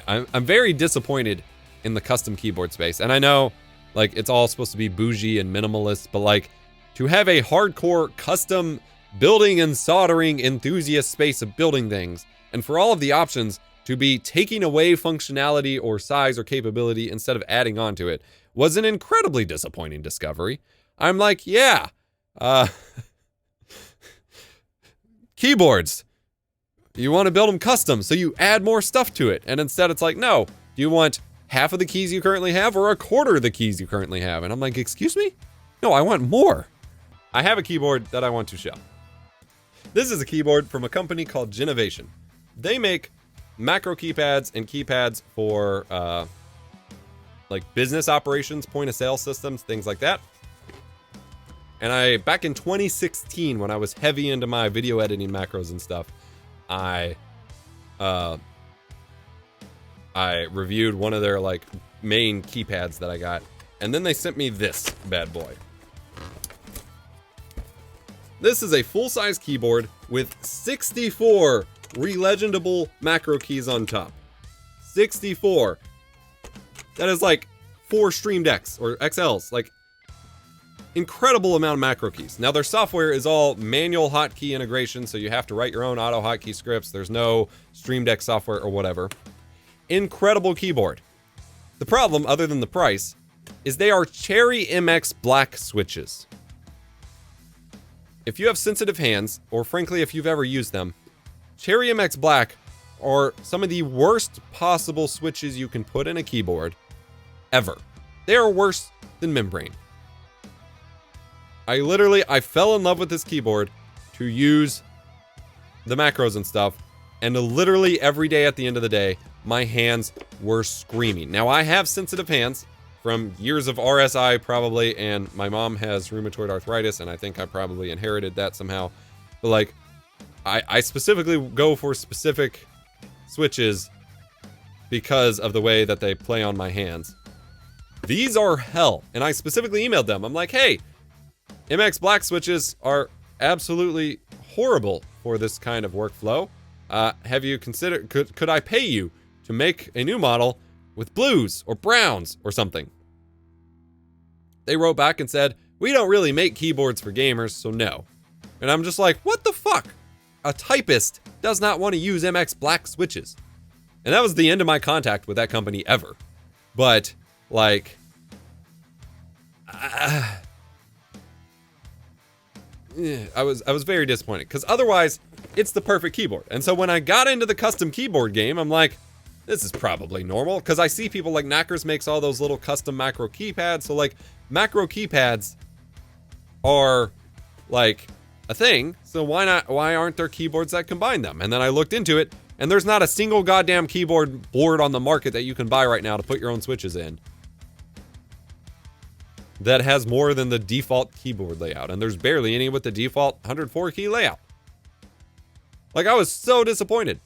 I'm very disappointed in the custom keyboard space. And I know, like, it's all supposed to be bougie and minimalist, but, like, to have a hardcore custom building and soldering enthusiast space of building things, and for all of the options to be taking away functionality or size or capability instead of adding on to it, was an incredibly disappointing discovery. I'm like, yeah, keyboards. You want to build them custom, so you add more stuff to it. And instead it's like, no, do you want half of the keys you currently have or a quarter of the keys you currently have? And I'm like, excuse me? No, I want more. I have a keyboard that I want to show. This is a keyboard from a company called Genovation. They make macro keypads and keypads for like business operations, point of sale systems, things like that. And back in 2016, when I was heavy into my video editing macros and stuff, I reviewed one of their like main keypads that I got, and then they sent me this bad boy. This is a full-size keyboard with 64 relegendable macro keys on top. 64. That is like 4 Stream Decks or XLs, like incredible amount of macro keys. Now their software is all manual hotkey integration, so you have to write your own auto hotkey scripts. There's no Stream Deck software or whatever. Incredible keyboard. The problem, other than the price, is they are Cherry MX Black switches. If you have sensitive hands, or frankly if you've ever used them, Cherry MX Black are some of the worst possible switches you can put in a keyboard ever. They are worse than membrane. I fell in love with this keyboard to use the macros and stuff, and literally every day at the end of the day, my hands were screaming. Now, I have sensitive hands from years of RSI probably, and my mom has rheumatoid arthritis, and I think I probably inherited that somehow. But like, I specifically go for specific switches because of the way that they play on my hands. These are hell, and I specifically emailed them. I'm like, hey, MX Black switches are absolutely horrible for this kind of workflow. Have you considered, could I pay you to make a new model with blues or browns or something? They wrote back and said, we don't really make keyboards for gamers, so no. And I'm just like, what the fuck? A typist does not want to use MX Black switches. And that was the end of my contact with that company ever. But, like, I was very disappointed, because otherwise, it's the perfect keyboard. And so when I got into the custom keyboard game, I'm like, this is probably normal, because I see people like Knackers makes all those little custom macro keypads. So like, macro keypads are like a thing. So why aren't there keyboards that combine them? And then I looked into it, and there's not a single goddamn keyboard board on the market that you can buy right now to put your own switches in that has more than the default keyboard layout. And there's barely any with the default 104 key layout. Like, I was so disappointed.